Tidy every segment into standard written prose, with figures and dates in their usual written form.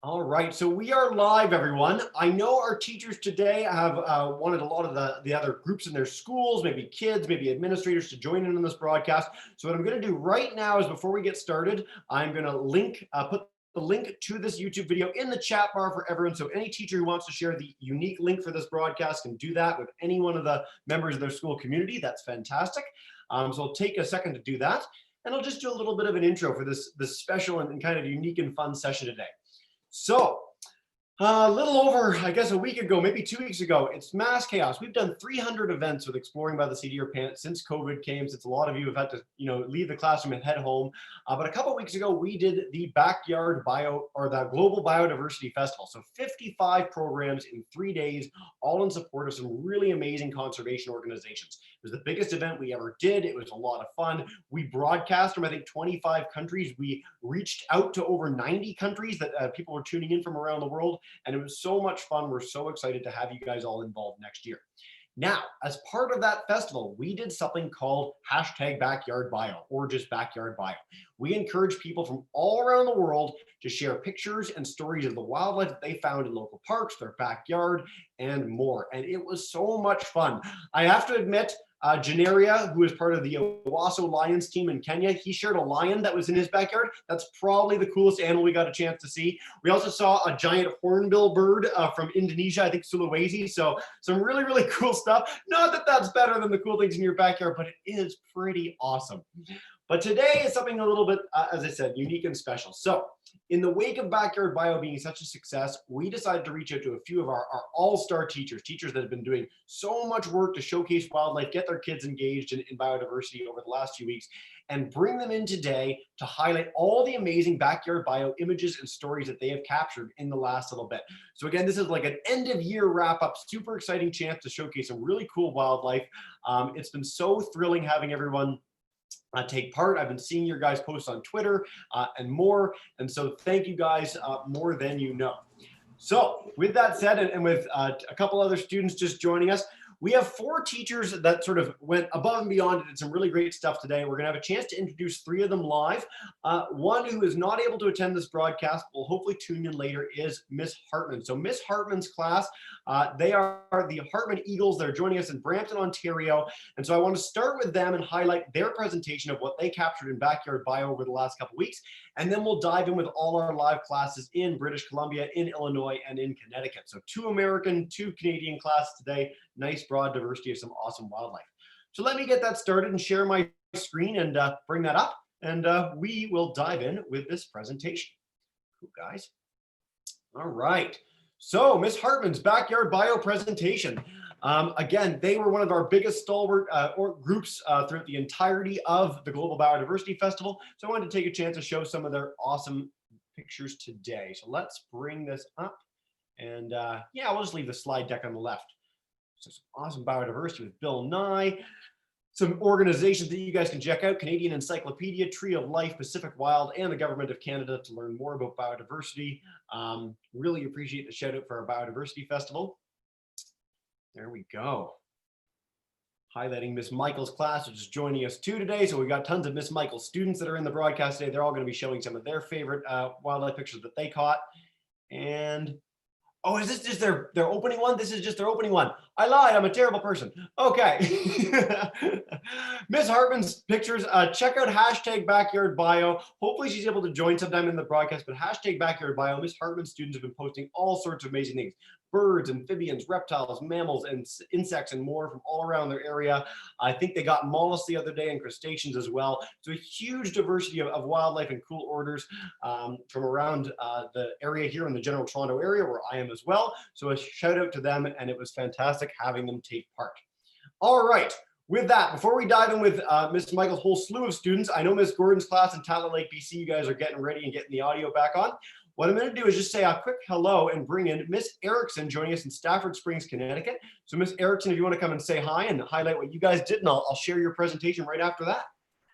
All right, so we are live, everyone. I know our teachers today have wanted a lot of the other groups in their schools, maybe kids, maybe administrators to join in on this broadcast. So what I'm going to do right now is before we get started, I'm going to put the link to this YouTube video in the chat bar for everyone. So any teacher who wants to share the unique link for this broadcast can do that with any one of the members of their school community. That's fantastic. So I'll take a second to do that. And I'll just do a little bit of an intro for this special and kind of unique and fun session today. So a little over, I guess, a week ago, maybe 2 weeks ago, it's mass chaos. We've done 300 events with Exploring by the Seat of Your Pants since COVID came, since a lot of you have had to, leave the classroom and head home. But a couple of weeks ago, we did the Backyard Bio, or the Global Biodiversity Festival. So 55 programs in 3 days, all in support of some really amazing conservation organizations. It was the biggest event we ever did. It was a lot of fun. We broadcast from, I think, 25 countries. We reached out to over 90 countries that people were tuning in from around the world. And it was so much fun. We're so excited to have you guys all involved next year. Now, as part of that festival, we did something called #BackyardBio, or just BackyardBio. We encourage people from all around the world to share pictures and stories of the wildlife that they found in local parks, their backyard, and more. And it was so much fun. I have to admit, Genaria, who is part of the Owasso Lions team in Kenya, he shared a lion that was in his backyard. That's probably the coolest animal we got a chance to see. We also saw a giant hornbill bird from Indonesia, I think Sulawesi. So some really, really cool stuff. Not that that's better than the cool things in your backyard, but it is pretty awesome. But today is something a little bit, as I said, unique and special. So in the wake of Backyard Bio being such a success, we decided to reach out to a few of our all-star teachers that have been doing so much work to showcase wildlife, get their kids engaged in biodiversity over the last few weeks, and bring them in today to highlight all the amazing Backyard Bio images and stories that they have captured in the last little bit. So again, this is like an end of year wrap up, super exciting chance to showcase some really cool wildlife. It's been so thrilling having everyone take part. I've been seeing your guys posts on Twitter and more. And so thank you guys more than you know. So with that said, and with a couple other students just joining us, we have 4 teachers that sort of went above and beyond and did some really great stuff today. We're going to have a chance to introduce 3 of them live. One who is not able to attend this broadcast will hopefully tune in later is Miss Hartman. So Miss Hartman's class, they are the Hartman Eagles. They're joining us in Brampton, Ontario. And so I want to start with them and highlight their presentation of what they captured in Backyard Bio over the last couple of weeks. And then we'll dive in with all our live classes in British Columbia, in Illinois, and in Connecticut. So 2 American, 2 Canadian classes today. Nice broad diversity of some awesome wildlife. So let me get that started and share my screen and bring that up. And we will dive in with this presentation. Cool, guys. All right. So Miss Hartman's Backyard Bio presentation. Again, they were one of our biggest stalwart groups throughout the entirety of the Global Biodiversity Festival. So I wanted to take a chance to show some of their awesome pictures today. So let's bring this up. And yeah, we'll just leave the slide deck on the left. So some awesome biodiversity with Bill Nye. Some organizations that you guys can check out: Canadian Encyclopedia, Tree of Life, Pacific Wild, and the Government of Canada to learn more about biodiversity. Really appreciate the shout out for our Biodiversity Festival. There we go. Highlighting Miss Michael's class, which is joining us too today. So we've got tons of Miss Michael students that are in the broadcast today. They're all going to be showing some of their favorite wildlife pictures that they caught. And oh, is this just their opening one? This is just their opening one. I lied, I'm a terrible person. Okay. Miss Hartman's pictures, check out #BackyardBio. Hopefully she's able to join sometime in the broadcast, but #BackyardBio. Miss Hartman's students have been posting all sorts of amazing things. Birds, amphibians, reptiles, mammals, and insects and more from all around their area. I think they got mollusks the other day and crustaceans as well. So a huge diversity of wildlife and cool orders from around the area here in the general Toronto area where I am as well. So a shout out to them, and it was fantastic having them take part. All right. With that, before we dive in with Miss Michael's whole slew of students, I know Miss Gordon's class in Tatler Lake, BC, you guys are getting ready and getting the audio back on. What I'm going to do is just say a quick hello and bring in Miss Erickson joining us in Stafford Springs, Connecticut. So Miss Erickson, if you want to come and say hi and highlight what you guys did, and I'll share your presentation right after that.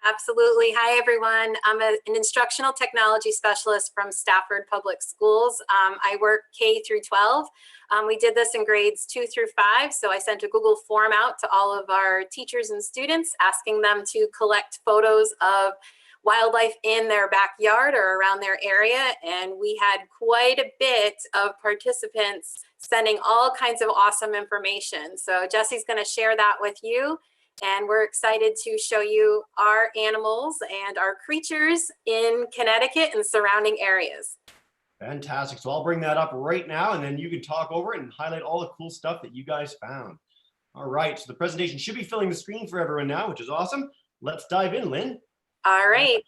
Absolutely. Hi, everyone. I'm an instructional technology specialist from Stafford Public Schools. I work K through 12. We did this in grades 2 through 5. So I sent a Google form out to all of our teachers and students asking them to collect photos of wildlife in their backyard or around their area. And we had quite a bit of participants sending all kinds of awesome information. So Jesse's going to share that with you. And we're excited to show you our animals and our creatures in Connecticut and surrounding areas. Fantastic. So I'll bring that up right now, and then you can talk over it and highlight all the cool stuff that you guys found. All right. So the presentation should be filling the screen for everyone now, which is awesome. Let's dive in, Lynn. All right.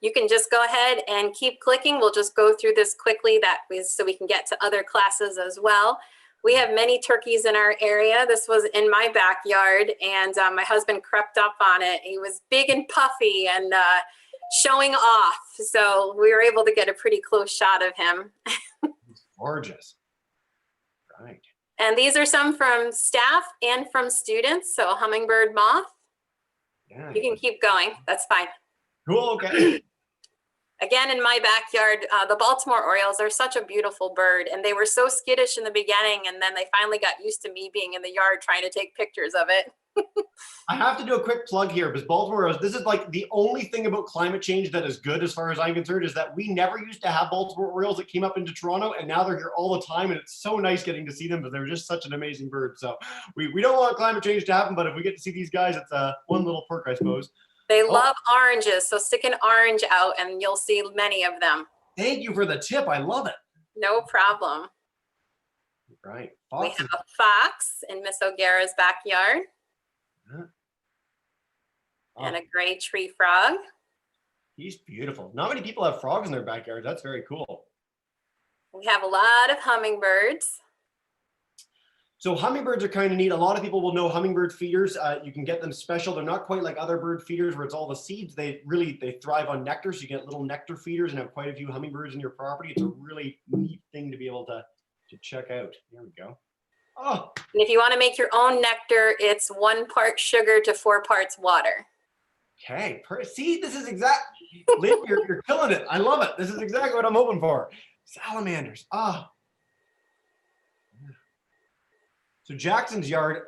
You can just go ahead and keep clicking. We'll just go through this quickly so we can get to other classes as well. We have many turkeys in our area. This was in my backyard, and my husband crept up on it. He was big and puffy and showing off. So we were able to get a pretty close shot of him. Gorgeous. Right. And these are some from staff and from students. So a hummingbird moth. Yeah. You can keep going. That's fine. Cool. Okay. Again, in my backyard, the Baltimore Orioles are such a beautiful bird, and they were so skittish in the beginning, and then they finally got used to me being in the yard trying to take pictures of it. I have to do a quick plug here because Baltimore Orioles, this is like the only thing about climate change that is good as far as I'm concerned, is that we never used to have Baltimore Orioles that came up into Toronto, and now they're here all the time, and it's so nice getting to see them, but they're just such an amazing bird. So we don't want climate change to happen, but if we get to see these guys, it's one little perk, I suppose. They love oranges, so stick an orange out and you'll see many of them. Thank you for the tip. I love it. No problem. Right. We have a fox in Miss O'Gara's backyard. Yeah. Oh, And a gray tree frog. He's beautiful. Not many people have frogs in their backyard. That's very cool. We have a lot of hummingbirds. So hummingbirds are kind of neat. A lot of people will know hummingbird feeders. You can get them special. They're not quite like other bird feeders where it's all the seeds. They thrive on nectar. So you get little nectar feeders and have quite a few hummingbirds in your property. It's a really neat thing to be able to check out. There we go. Oh. And if you want to make your own nectar, it's 1 part sugar to 4 parts water. Okay. See, this is Lynn, you're killing it. I love it. This is exactly what I'm hoping for. Salamanders. Ah. So Jackson's yard,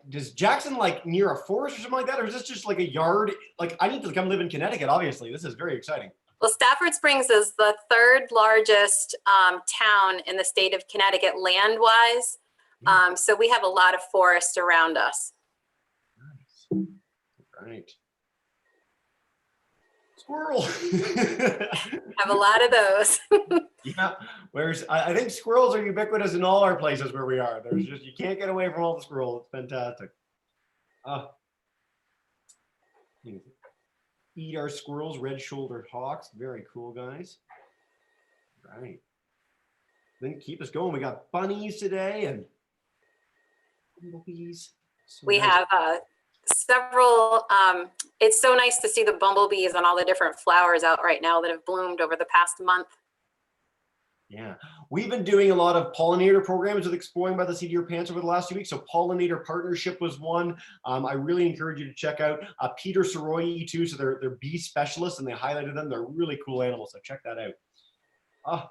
does Jackson like near a forest or something like that? Or is this just like a yard? Like I need to come live in Connecticut, obviously. This is very exciting. Well, Stafford Springs is the 3rd largest town in the state of Connecticut land-wise. So we have a lot of forest around us. Nice. Right. Squirrel. Have a lot of those. Yeah, I think squirrels are ubiquitous in all our places where we are. There's just, you can't get away from all the squirrels. It's fantastic. Eat our squirrels, red-shouldered hawks. Very cool, guys. Right. Then keep us going. We got bunnies today and bumblebees. So We have several, it's so nice to see the bumblebees and all the different flowers out right now that have bloomed over the past month. Yeah, we've been doing a lot of pollinator programs with Exploring by the Seat of Your Pants over the last 2 weeks. So Pollinator Partnership was one. I really encourage you to check out Peter Soroyi too. So they're bee specialists and they highlighted them. They're really cool animals. So check that out.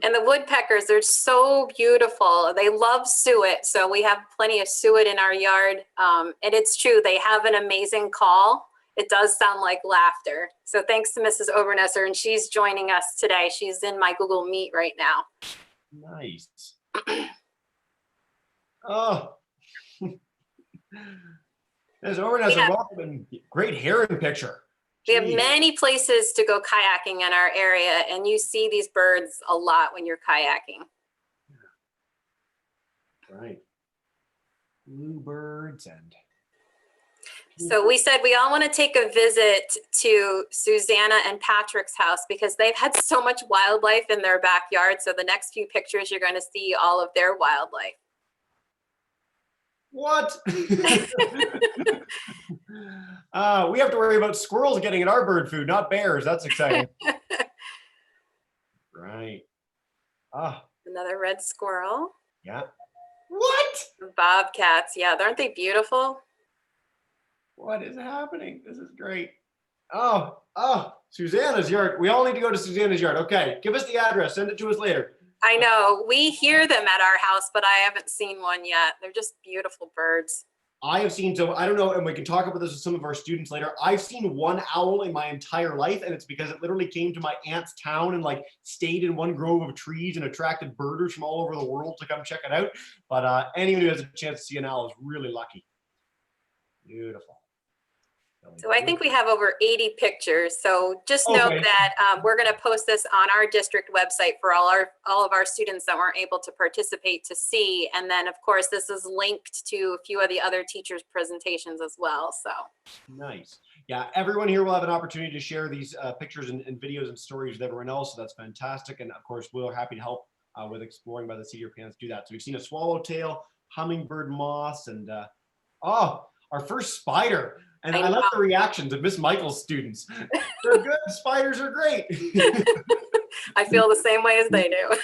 And the woodpeckers, they're so beautiful. They love suet. So we have plenty of suet in our yard. And it's true, they have an amazing call. It does sound like laughter. So thanks to Mrs. Obernesser, and she's joining us today. She's in my Google Meet right now. Nice. Oh. Mrs. Obernesser, welcome, and great heron picture. We have many places to go kayaking in our area, and you see these birds a lot when you're kayaking. Right. Bluebirds and... So we said we all want to take a visit to Susanna and Patrick's house because they've had so much wildlife in their backyard. So the next few pictures, you're going to see all of their wildlife. What? We have to worry about squirrels getting at our bird food, not bears. That's exciting. Right. Another red squirrel. Yeah. What? Bobcats. Yeah, aren't they beautiful? What is happening? This is great. Susanna's yard. We all need to go to Susanna's yard. Okay, give us the address. Send it to us later. I know. We hear them at our house, but I haven't seen one yet. They're just beautiful birds. I have seen, so I don't know, and we can talk about this with some of our students later. I've seen one owl in my entire life, and it's because it literally came to my aunt's town and like stayed in one grove of trees and attracted birders from all over the world to come check it out. But anyone who has a chance to see an owl is really lucky. Beautiful. So I think we have over 80 pictures. So just know Okay. that we're going to post this on our district website for all of our students that weren't able to participate to see. And then of course, this is linked to a few of the other teachers' presentations as well. So nice. Yeah, everyone here will have an opportunity to share these pictures and videos and stories with everyone else. So that's fantastic. And of course, we're happy to help with exploring by the seat of your pants do that. So we've seen a swallowtail, hummingbird moth, and oh, our first spider. And I love the reactions of Miss Michael's students. They're good. Spiders are great. I feel the same way as they do.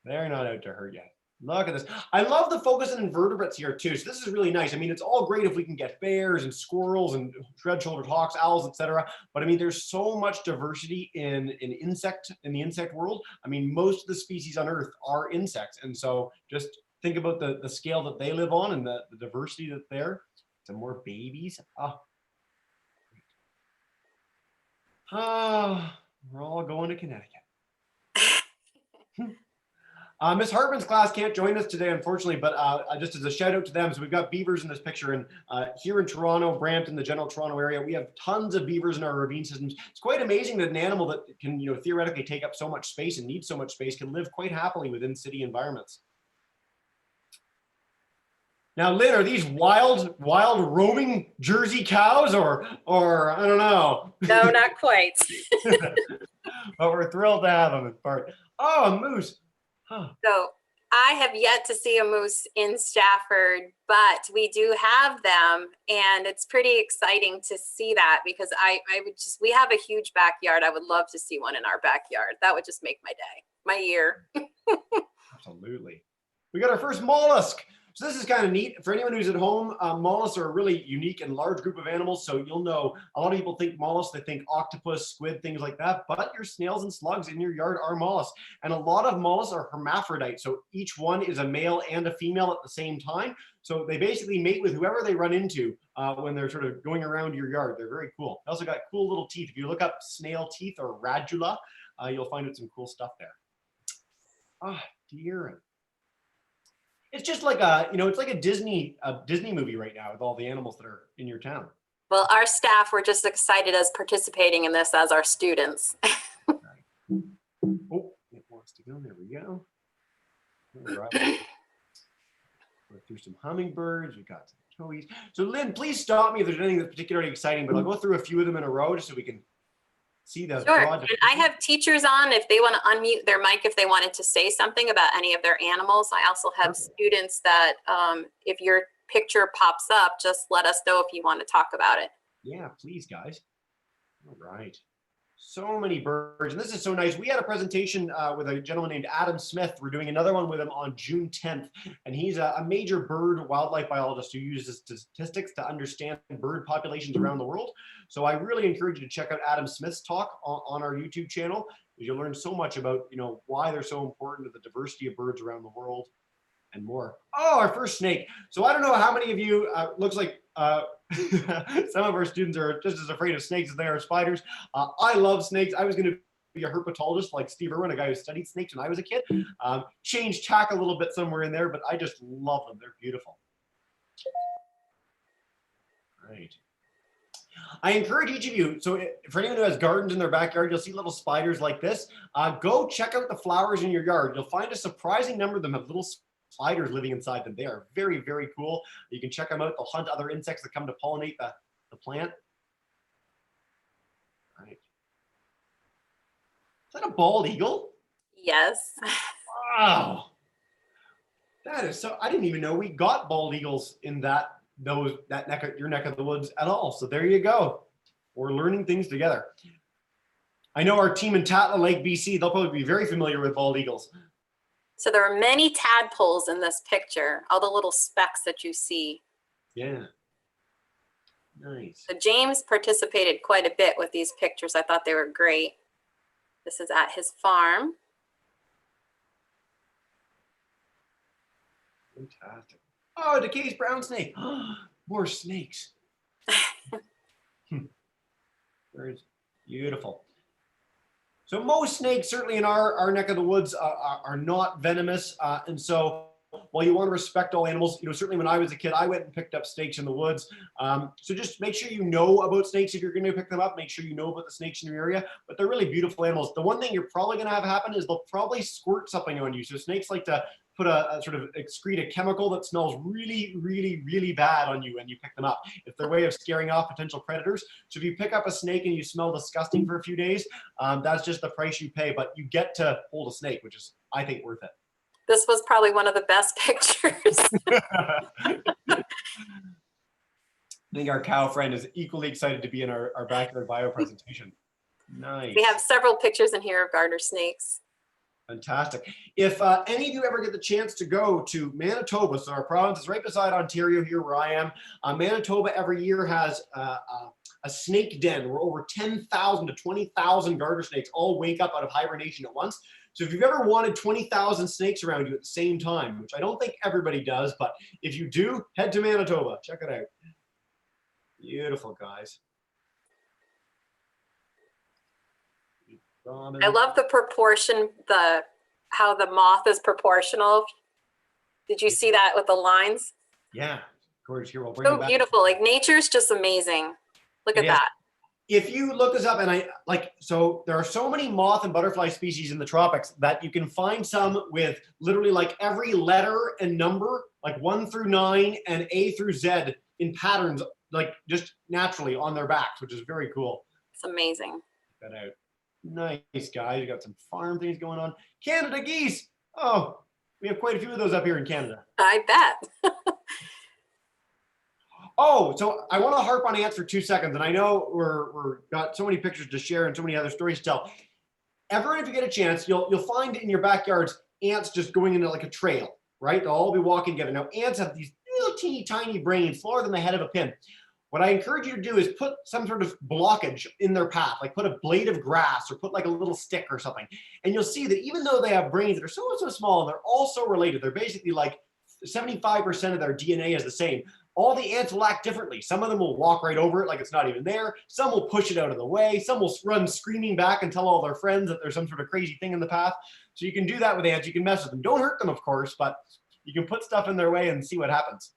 They're not out to hurt yet. Look at this. I love the focus on invertebrates here too. So this is really nice. I mean, it's all great if we can get bears and squirrels and red-shouldered hawks, owls, etc. But I mean, there's so much diversity in the insect world. I mean, most of the species on Earth are insects, and so just think about the scale that they live on and the diversity that's there. Some more babies. We're all going to Connecticut. Miss Hartman's class can't join us today, unfortunately, but just as a shout out to them, so we've got beavers in this picture, and here in Toronto, Brampton, the general Toronto area, we have tons of beavers in our ravine systems. It's quite amazing that an animal that can, theoretically take up so much space and needs so much space can live quite happily within city environments. Now, Lynn, are these wild roaming Jersey cows or I don't know? No, not quite. But we're thrilled to have them as part. Oh, a moose. Huh. So I have yet to see a moose in Stafford, but we do have them, and it's pretty exciting to see that because we have a huge backyard. I would love to see one in our backyard. That would just make my day, my year. Absolutely. We got our first mollusk. So this is kind of neat. For anyone who's at home, mollusks are a really unique and large group of animals. So you'll know a lot of people think mollusks, they think octopus, squid, things like that. But your snails and slugs in your yard are mollusks. And a lot of mollusks are hermaphrodites. So each one is a male and a female at the same time. So they basically mate with whoever they run into when they're sort of going around your yard. They're very cool. They also got cool little teeth. If you look up snail teeth or radula, you'll find out some cool stuff there. Ah, dear. It's just like it's like a Disney movie right now with all the animals that are in your town. Well, our staff were just excited as participating in this as our students. Oh, it wants to go. There we go. All right. We're through some hummingbirds. We got some toadies. So Lynn, please stop me if there's anything that's particularly exciting, but I'll go through a few of them in a row just so we can see the sure. And I have teachers on if they want to unmute their mic if they wanted to say something about any of their animals. I also have students that if your picture pops up, just let us know if you want to talk about it. Yeah, please, guys. All right. So many birds, and this is so nice. We had a presentation with a gentleman named Adam Smith. We're doing another one with him on June 10th, and he's a major bird wildlife biologist who uses statistics to understand bird populations around the world. So I really encourage you to check out Adam Smith's talk on our YouTube channel. You'll learn so much about why they're so important to the diversity of birds around the world and more. Oh, our first snake. So I don't know how many of you, looks like some of our students are just as afraid of snakes as they are spiders. I love snakes. I was going to be a herpetologist like Steve Irwin, a guy who studied snakes when I was a kid. Changed tack a little bit somewhere in there, but I just love them. They're beautiful. Right. I encourage each of you, so for anyone who has gardens in their backyard, you'll see little spiders like this. Go check out the flowers in your yard. You'll find a surprising number of them have little spiders living inside them. They are very, very cool. You can check them out. They'll hunt other insects that come to pollinate the plant. All right. Is that a bald eagle? Yes. Wow. That is so, I didn't even know we got bald eagles in your neck of the woods at all. So there you go. We're learning things together. I know our team in Tatla Lake, BC, they'll probably be very familiar with bald eagles. So there are many tadpoles in this picture, all the little specks that you see. Yeah. Nice. So James participated quite a bit with these pictures. I thought they were great. This is at his farm. Fantastic. Oh, Decay's brown snake. More snakes. Very beautiful. So most snakes, certainly in our neck of the woods, are not venomous. And so while you want to respect all animals, certainly when I was a kid, I went and picked up snakes in the woods. So just make sure you know about snakes if you're going to pick them up. Make sure you know about the snakes in your area. But they're really beautiful animals. The one thing you're probably going to have happen is they'll probably squirt something on you. So snakes like to put a sort of excrete a chemical that smells really, really, really bad on you when you pick them up. It's their way of scaring off potential predators. So if you pick up a snake and you smell disgusting for a few days, that's just the price you pay. But you get to hold a snake, which is, I think, worth it. This was probably one of the best pictures. I think our cow friend is equally excited to be in our backyard bio presentation. Nice. We have several pictures in here of garter snakes. Fantastic. If any of you ever get the chance to go to Manitoba, so our province is right beside Ontario here where I am, Manitoba every year has a snake den where over 10,000 to 20,000 garter snakes all wake up out of hibernation at once. So if you've ever wanted 20,000 snakes around you at the same time, which I don't think everybody does, but if you do, head to Manitoba. Check it out. Beautiful, guys. I love the proportion, how the moth is proportional. Did you see that with the lines? Yeah, gorgeous. Here, we'll bring it So back. beautiful. Like nature's just amazing. Look at that. If you look this up, and so there are so many moth and butterfly species in the tropics that you can find some with literally like every letter and number, like 1 through 9 and A through Z in patterns, like just naturally on their backs, which is very cool. It's amazing. Check that out. Nice, guys. You got some farm things going on. Canada geese. Oh, we have quite a few of those up here in Canada. I bet. Oh, so I want to harp on ants for 2 seconds, and I know we're got so many pictures to share and so many other stories to tell. Everyone, if you get a chance, you'll find in your backyards ants just going into like a trail, right? They'll all be walking together. Now, ants have these little teeny tiny brains, smaller than the head of a pin. What I encourage you to do is put some sort of blockage in their path, like put a blade of grass or put like a little stick or something. And you'll see that even though they have brains that are so small and they're all so related, they're basically like 75% of their DNA is the same. All the ants will act differently. Some of them will walk right over it like it's not even there. Some will push it out of the way. Some will run screaming back and tell all their friends that there's some sort of crazy thing in the path. So you can do that with ants. You can mess with them. Don't hurt them, of course, but you can put stuff in their way and see what happens.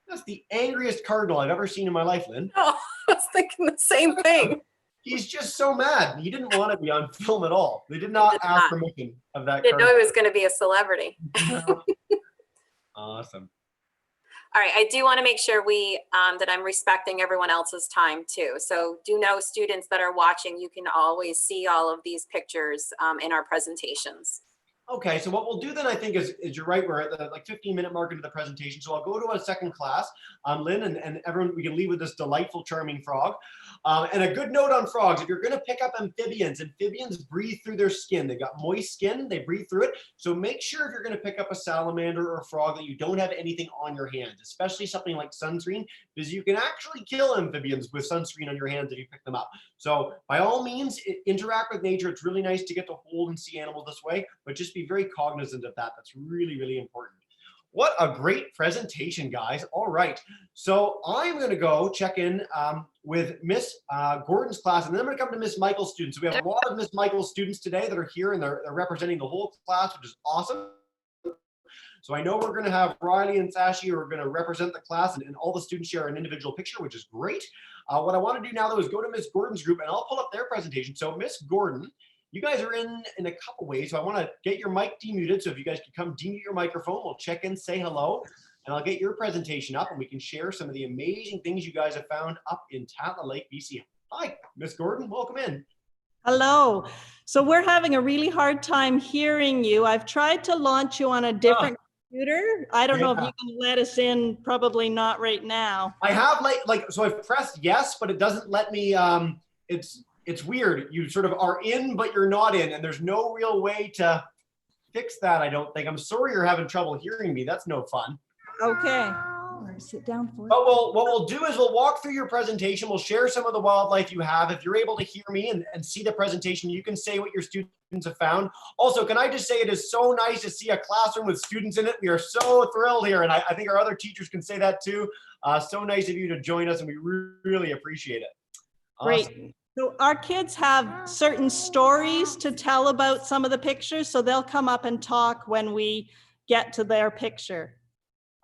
That's the angriest cardinal I've ever seen in my life, Lynn. Oh, I was thinking the same thing. He's just so mad. He didn't want to be on film at all. They did not ask permission of that Didn't know cardinal. he was going to be a celebrity. Awesome. All right, I do want to make sure that I'm respecting everyone else's time too. So do know, students that are watching, you can always see all of these pictures in our presentations. Okay, so what we'll do then, I think, is you're right, we're at the like 15-minute mark into the presentation. So I'll go to a second class, Lynn, and everyone, we can leave with this delightful, charming frog. And a good note on frogs, if you're gonna pick up amphibians breathe through their skin. They've got moist skin, they breathe through it. So make sure if you're gonna pick up a salamander or a frog that you don't have anything on your hands, especially something like sunscreen, because you can actually kill amphibians with sunscreen on your hands if you pick them up. So by all means, interact with nature. It's really nice to get to hold and see animals this way, but just be very cognizant of that. That's really, really important. What a great presentation, guys. All right. So I'm going to go check in with Miss Gordon's class, and then I'm going to come to Miss Michael's students. So we have a lot of Miss Michael's students today that are here, and they're representing the whole class, which is awesome. So I know we're going to have Riley and Sashi who are going to represent the class, and all the students share an individual picture, which is great. What I want to do now, though, is go to Miss Gordon's group, and I'll pull up their presentation. So Miss Gordon, you guys are in a couple ways. So I want to get your mic demuted. So if you guys can come demute your microphone, we'll check in, say hello, and I'll get your presentation up and we can share some of the amazing things you guys have found up in Tatla Lake, BC. Hi, Miss Gordon, welcome in. Hello. So we're having a really hard time hearing you. I've tried to launch you on a different computer. I don't know if you can let us in, probably not right now. I have so I've pressed yes, but it doesn't let me, it's weird. You sort of are in, but you're not in, and there's no real way to fix that, I don't think. I'm sorry you're having trouble hearing me. That's no fun. Okay. Or sit down for it. But what we'll do is we'll walk through your presentation. We'll share some of the wildlife you have. If you're able to hear me and see the presentation, you can say what your students have found. Also, can I just say it is so nice to see a classroom with students in it. We are so thrilled here, and I think our other teachers can say that too. So nice of you to join us, and we really appreciate it. Great. Awesome. So our kids have certain stories to tell about some of the pictures, so they'll come up and talk when we get to their picture.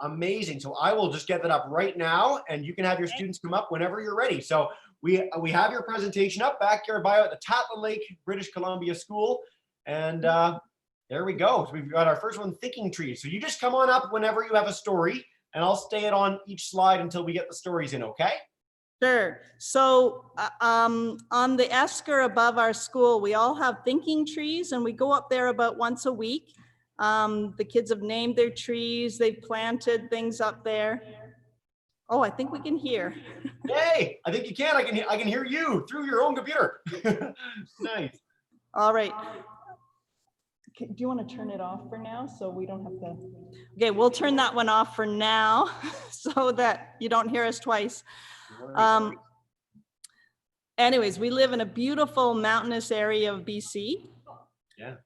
Amazing. So I will just get that up right now, and you can have your students come up whenever you're ready. So we have your presentation up, BackyardBio at the Tatlin Lake, British Columbia School. And there we go. So we've got our first one, thinking trees. So you just come on up whenever you have a story, and I'll stay it on each slide until we get the stories in, okay? Sure. So on the esker above our school, we all have thinking trees, and we go up there about once a week. The kids have named their trees. They've planted things up there. Oh, I think we can hear. Yay! I think you can. I can hear you through your own computer. Nice. All right. Okay, do you want to turn it off for now so we don't have to? Okay, we'll turn that one off for now so that you don't hear us twice. Anyways, we live in a beautiful mountainous area of BC. Yeah.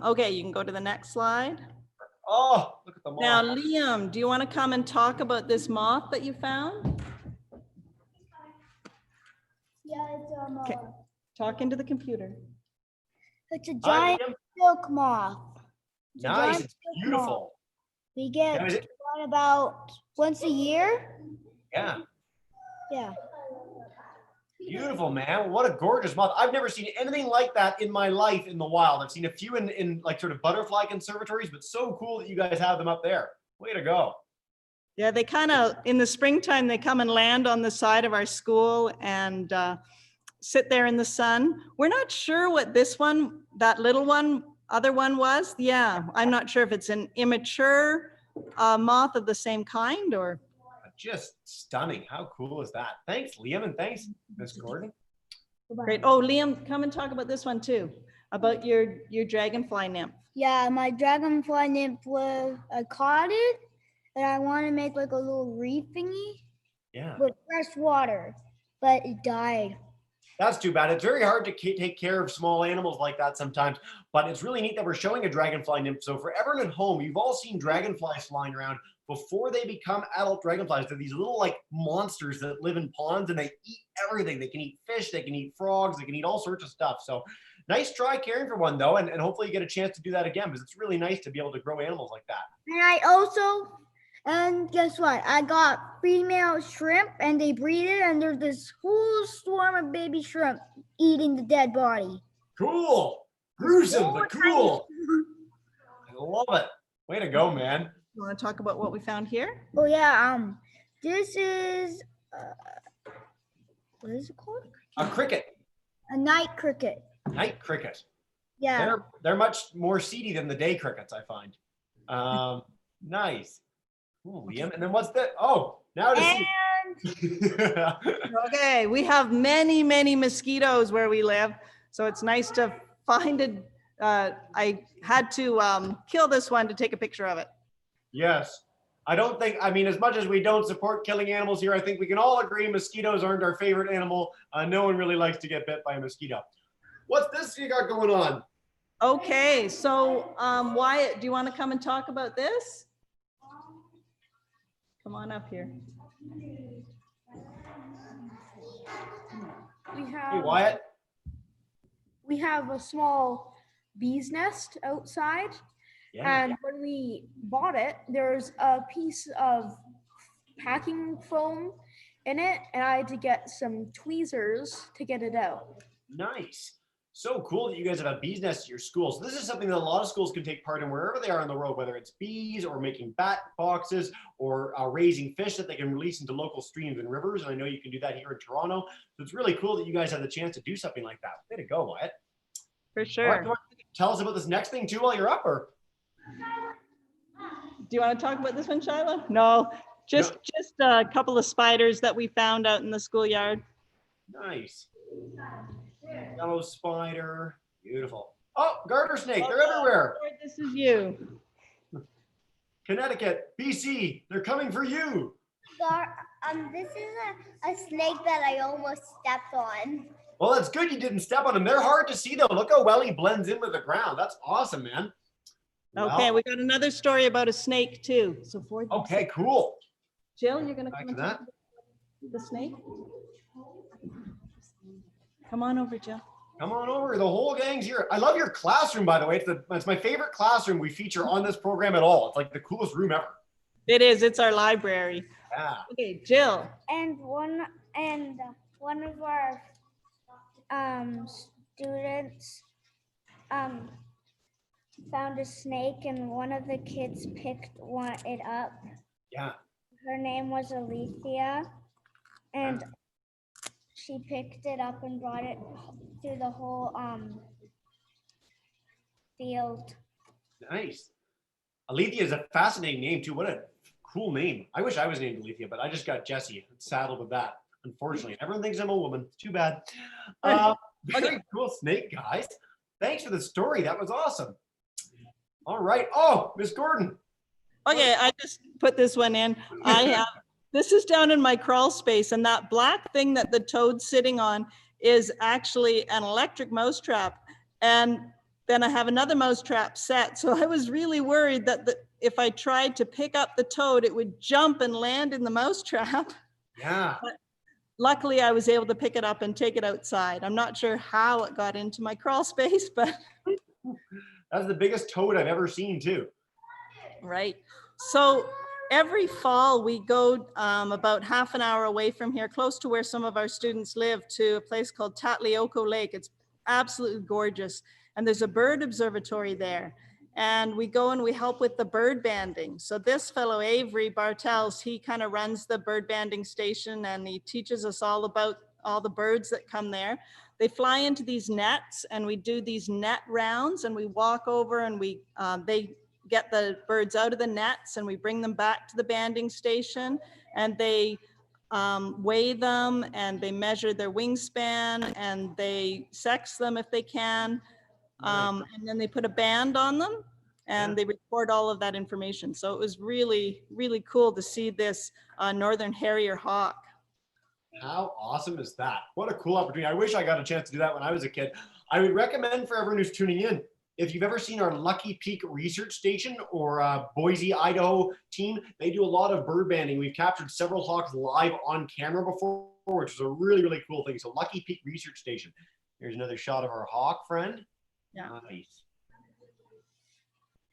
Okay, you can go to the next slide. Oh, look at the moth. Now, Liam, do you want to come and talk about this moth that you found? Yeah, it's Okay. Talk into the computer. it's a Hi, giant Liam. silk moth. It's a Nice. giant It's silk moth. beautiful. We get Now, is it- one about once a year. Yeah. Yeah. Beautiful, man. What a gorgeous moth. I've never seen anything like that in my life in the wild. I've seen a few in like sort of butterfly conservatories, but so cool that you guys have them up there. Way to go. Yeah, they kind of, in the springtime, they come and land on the side of our school and sit there in the sun. We're not sure what this one, that little one, other one was. Yeah, I'm not sure if it's an immature moth of the same kind or. Just stunning. How cool is that? Thanks, Liam, and thanks, Miss Gordon. Great. Oh, Liam, come and talk about this one too, about your dragonfly nymph. Yeah, my dragonfly nymph was, I caught it and I want to make like a little reef thingy Yeah. with fresh water, but it died. That's too bad. It's very hard to take care of small animals like that sometimes, but it's really neat that we're showing a dragonfly nymph. So for everyone at home, you've all seen dragonflies flying around before they become adult dragonflies. They're these little like monsters that live in ponds and they eat everything. They can eat fish, they can eat frogs, they can eat all sorts of stuff. So nice try caring for one though, and hopefully you get a chance to do that again because it's really nice to be able to grow animals like that. And I also, and guess what? I got female shrimp and they breed it and there's this whole swarm of baby shrimp eating the dead body. Cool. Gruesome, but cool. tiny. I love it. Way to go, man. You want to talk about what we found here? Oh yeah, this is, what is it called? A cricket. A night cricket. Night cricket. Yeah. They're much more seedy than the day crickets, I find. Nice. Ooh, Liam. And then what's that? Oh, now to see. And Okay, we have many, many mosquitoes where we live. So it's nice to find it. I had to kill this one to take a picture of it. Yes. I mean, as much as we don't support killing animals here, I think we can all agree mosquitoes aren't our favorite animal. No one really likes to get bit by a mosquito. What's this you got going on? Okay, so Wyatt, do you want to come and talk about this? Come on up here. Hey, Wyatt. We have a small bee's nest outside, Yeah. and when we bought it, there's a piece of packing foam in it, and I had to get some tweezers to get it out. Nice. So cool that you guys have a bee's nest at your school. So this is something that a lot of schools can take part in wherever they are in the world, whether it's bees or making bat boxes or raising fish that they can release into local streams and rivers. And I know you can do that here in Toronto. So it's really cool that you guys have the chance to do something like that. Way to go, Wyatt. For All right, sure. do you want to tell us about this next thing too while you're up, or? Do you want to talk about this one, Shiloh? No, just a couple of spiders that we found out in the schoolyard. Nice. Yellow spider. Beautiful. Oh, garter snake. They're everywhere. This is you. Connecticut, BC, they're coming for you. This is a snake that I almost stepped on. Well, that's good you didn't step on him. They're hard to see though. Look how well he blends in with the ground. That's awesome, man. Okay, Well, we got another story about a snake too. So for okay, cool. Jill, you're gonna Back come to and that. talk about the snake? Come on over, Jill. Come on over. The whole gang's here. I love your classroom, by the way. It's my favorite classroom we feature on this program at all. It's like the coolest room ever. It is, it's our library. Yeah. Okay, Jill. And one of our students found a snake, and one of the kids picked it up. Yeah. Her name was Alethea, and she picked it up and brought it through the whole field. Nice. Alethea is a fascinating name too. What a cool name. I wish I was named Alethea, but I just got Jessie. Saddled with that, unfortunately. Everyone thinks I'm a woman. Too bad. Very cool snake, guys. Thanks for the story. That was awesome. All right. Oh, Miss Gordon. Okay, I just put this one in. I have, this is down in my crawl space, and that black thing that the toad's sitting on is actually an electric mouse trap. And then I have another mouse trap set. So I was really worried that if I tried to pick up the toad, it would jump and land in the mouse trap. Yeah. But luckily, I was able to pick it up and take it outside. I'm not sure how it got into my crawl space, but. That's the biggest toad I've ever seen too. Right. So every fall we go about half an hour away from here, close to where some of our students live, to a place called Tatlioko Lake. It's absolutely gorgeous. And there's a bird observatory there. And we go and we help with the bird banding. So this fellow, Avery Bartels, he kind of runs the bird banding station, and he teaches us all about all the birds that come there. They fly into these nets, and we do these net rounds, and we walk over, and they get the birds out of the nets, and we bring them back to the banding station, and they weigh them, and they measure their wingspan, and they sex them if they can. And then they put a band on them, and they record all of that information. So it was really, really cool to see this Northern Harrier hawk. How awesome is that? What a cool opportunity. I wish I got a chance to do that when I was a kid. I would recommend for everyone who's tuning in, if you've ever seen our Lucky Peak Research Station or Boise, Idaho team, they do a lot of bird banding. We've captured several hawks live on camera before, which is a really, really cool thing. So Lucky Peak Research Station. Here's another shot of our hawk friend. Yeah. Nice.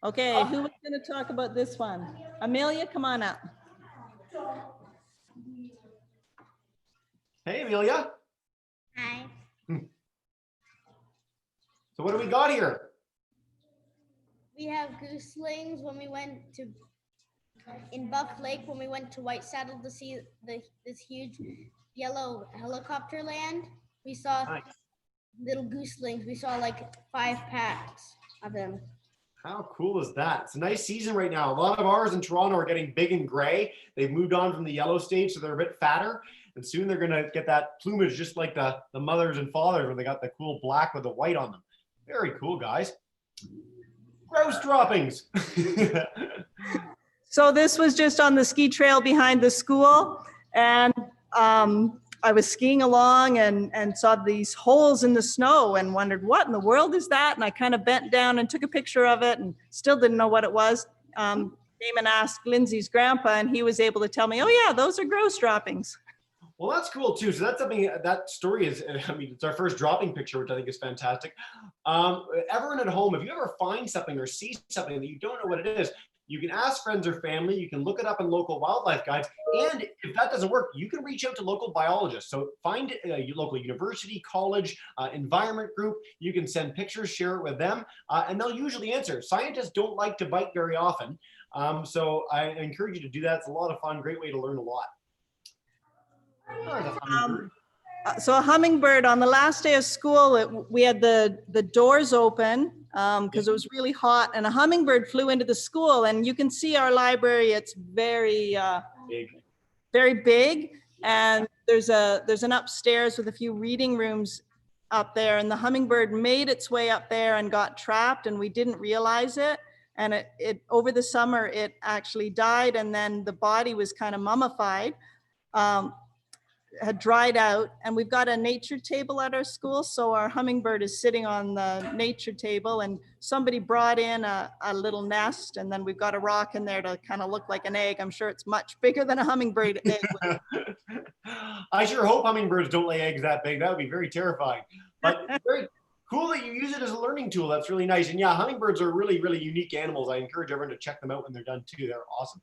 Okay, who was going to talk about this one? Amelia, come on up. Hey, Amelia. Hi. So what do we got here? We have gooselings when we went to in Buff Lake when we went to White Saddle to see this huge yellow helicopter land. We saw Nice. little gooselings. We saw like 5 packs of them. How cool is that? It's a nice season right now. A lot of ours in Toronto are getting big and gray. They've moved on from the yellow stage, so they're a bit fatter. And soon they're gonna get that plumage just like the mothers and fathers where they got the cool black with the white on them. Very cool, guys. Grouse droppings. So this was just on the ski trail behind the school, and I was skiing along and saw these holes in the snow and wondered what in the world is that, and I kind of bent down and took a picture of it and still didn't know what it was. Came and asked Lindsay's grandpa, and he was able to tell me, oh yeah, those are grouse droppings. Well, that's cool too. So that's something, that story is, I mean, it's our first dropping picture, which I think is fantastic. Everyone at home, if you ever find something or see something that you don't know what it is, you can ask friends or family, you can look it up in local wildlife guides. And if that doesn't work, you can reach out to local biologists. So find your local university, college, environment group. You can send pictures, share it with them, and they'll usually answer. Scientists don't like to bite very often. So I encourage you to do that. It's a lot of fun, great way to learn a lot. So a hummingbird, on the last day of school, we had the doors open because it was really hot, and a hummingbird flew into the school, and you can see our library. It's very big, and there's an upstairs with a few reading rooms up there, and the hummingbird made its way up there and got trapped, and we didn't realize it. And it over the summer, it actually died, and then the body was kind of mummified, had dried out. And we've got a nature table at our school. So our hummingbird is sitting on the nature table, and somebody brought in a little nest, and then we've got a rock in there to kind of look like an egg. I'm sure it's much bigger than a hummingbird egg would. I sure hope hummingbirds don't lay eggs that big. That would be very terrifying. But very cool that you use it as a learning tool. That's really nice. And yeah, hummingbirds are really, really unique animals. I encourage everyone to check them out when they're done too. They're awesome.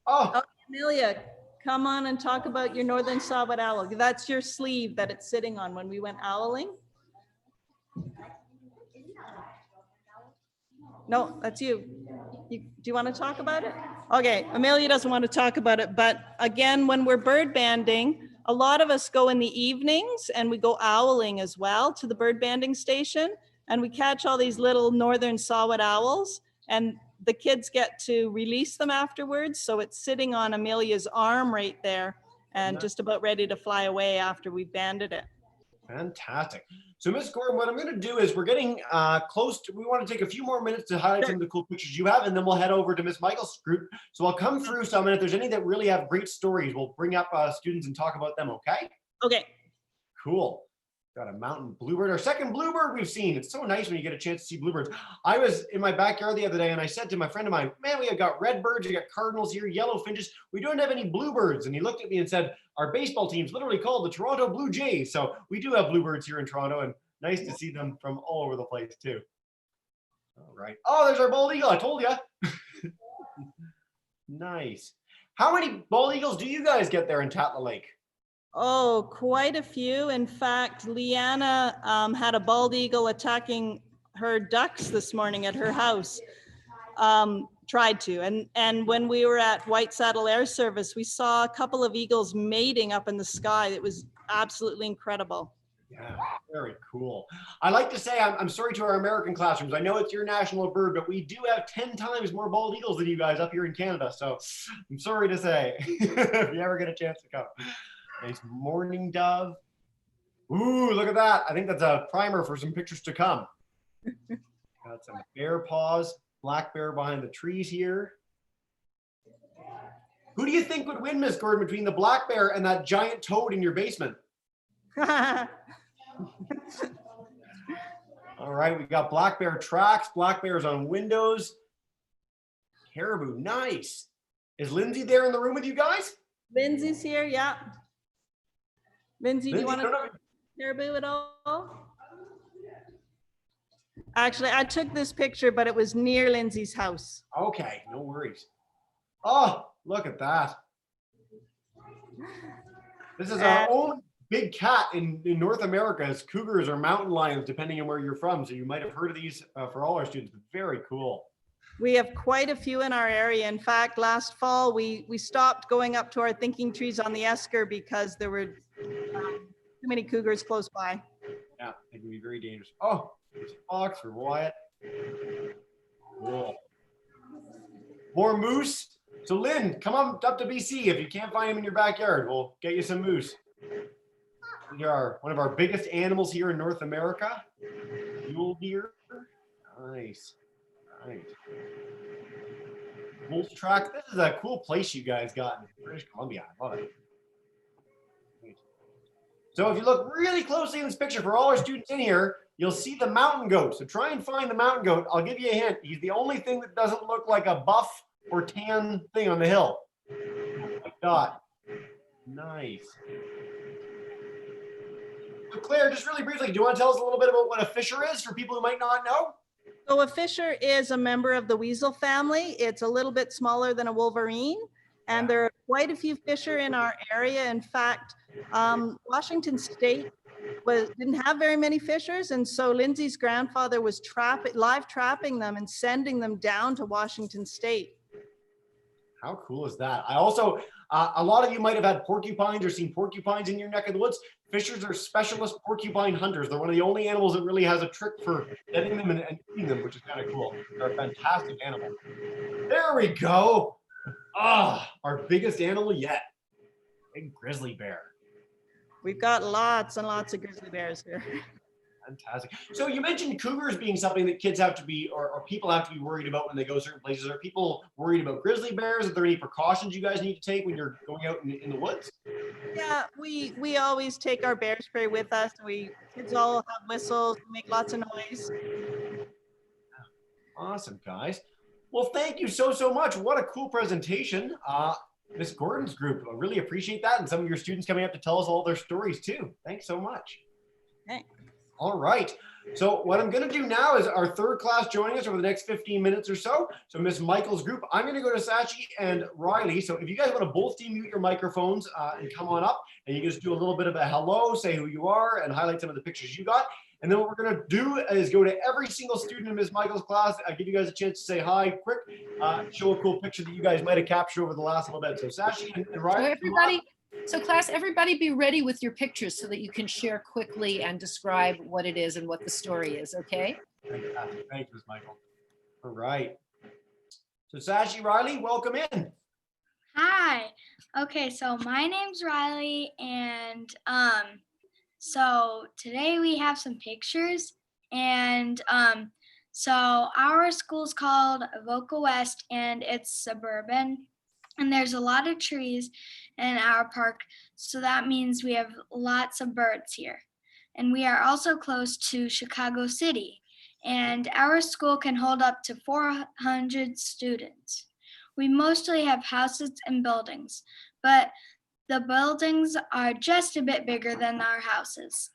Oh, Amelia, come on and talk about your northern saw-whet owl. That's your sleeve that it's sitting on when we went owling. No, that's you. Do you want to talk about it? Okay, Amelia doesn't want to talk about it, but again, when we're bird banding, a lot of us go in the evenings and we go owling as well to the bird banding station, and we catch all these little northern saw-whet owls, and the kids get to release them afterwards. So it's sitting on Amelia's arm right there and just about ready to fly away after we've banded it. fantastic. So Ms. Gordon, what I'm going to do is we're getting close to, we want to take a few more minutes to highlight some of the cool pictures you have, and then we'll head over to Ms. Michael's group. So I'll come through some, and if there's any that really have great stories, we'll bring up students and talk about them, okay? Okay. Cool. Got a mountain bluebird, our second bluebird we've seen. It's so nice when you get a chance to see bluebirds. I was in my backyard the other day and I said to my friend of mine, man, we have got red birds, we got cardinals here, yellow finches. We don't have any bluebirds. And he looked at me and said, our baseball team's literally called the Toronto Blue Jays. So we do have bluebirds here in Toronto, and nice to see them from all over the place too. All right. Oh, there's our bald eagle. I told you. Nice. How many bald eagles do you guys get there in Tatla Lake? Oh, quite a few. In fact, Leanna had a bald eagle attacking her ducks this morning at her house. Tried to. And when we were at White Saddle Air Service, we saw a couple of eagles mating up in the sky. It was absolutely incredible. Yeah, very cool. I like to say, I'm sorry to our American classrooms. I know it's your national bird, but we do have 10 times more bald eagles than you guys up here in Canada. So I'm sorry to say, if you ever get a chance to come. Nice mourning dove. Ooh, look at that. I think that's a primer for some pictures to come. Got some bear paws, black bear behind the trees here. Who do you think would win, Miss Gordon, between the black bear and that giant toad in your basement? All right, we got black bear tracks, black bears on windows. Caribou, nice. Is Lindsay there in the room with you guys? Lindsay's here, yeah. Lindsay, do you want to Lindsay, caribou at all? Actually, I took this picture, but it was near Lindsay's house. okay, no worries. Oh, look at that. This is our only big cat in North America, as cougars or mountain lions, depending on where you're from. So you might have heard of these for all our students, but very cool. We have quite a few in our area. In fact, last fall, we stopped going up to our thinking trees on the Esker because there were too many cougars close by. Yeah, it can be very dangerous. Oh, there's a fox for Wyatt. Cool. More moose. So Lynn, come on up to BC. If you can't find them in your backyard, we'll get you some moose. They are one of our biggest animals here in North America. Mule deer. Nice. Nice. Wolf track. This is a cool place you guys got in British Columbia. I love it. So if you look really closely in this picture for all our students in here, you'll see the mountain goat. So try and find the mountain goat. I'll give you a hint. He's the only thing that doesn't look like a buff or tan thing on the hill. Like that. Nice. So Claire, just really briefly, do you want to tell us a little bit about what a fisher is for people who might not know? So a fisher is a member of the weasel family. It's a little bit smaller than a wolverine, and there are quite a few fisher in our area. In fact, Washington State didn't have very many fishers, and so Lindsay's grandfather was live trapping them and sending them down to Washington State. How cool is that? I also, a lot of you might have had porcupines or seen porcupines in your neck of the woods. Fishers are specialist porcupine hunters. They're one of the only animals that really has a trick for getting them and eating them, which is kind of cool. They're a fantastic animal. There we go. Ah, our biggest animal yet. Big grizzly bear. We've got lots and lots of grizzly bears here. Fantastic. So you mentioned cougars being something that kids have to be, or people have to be worried about when they go certain places. Are people worried about grizzly bears? Are there any precautions you guys need to take when you're going out in the woods? Yeah, we always take our bear spray with us. Kids all have whistles, make lots of noise. Awesome, guys. Well, thank you so much. What a cool presentation. Miss Gordon's group, I really appreciate that. And some of your students coming up to tell us all their stories too. Thanks so much. Okay. All right. So what I'm going to do now is our third class joining us over the next 15 minutes or so. So Miss Michael's group, I'm going to go to Sachi and Riley. So if you guys want to both demute your microphones and come on up, and you can just do a little bit of a hello, say who you are, and highlight some of the pictures you got. And then what we're going to do is go to every single student in Ms. Michael's class. I give you guys a chance to say hi quick, show a cool picture that you guys might have captured over the last little bit. So Sashi and Riley. So class, everybody be ready with your pictures so that you can share quickly and describe what it is and what the story is, okay? Fantastic. Thank you, Ms. Michael. All right. So Sashi, Riley, welcome in. Hi. Okay, so my name's Riley, and so today we have some pictures, and so our school's called Avoca West, and it's suburban, and there's a lot of trees in our park, so that means we have lots of birds here. And we are also close to Chicago City, and our school can hold up to 400 students. We mostly have houses and buildings, but the buildings are just a bit bigger than our houses.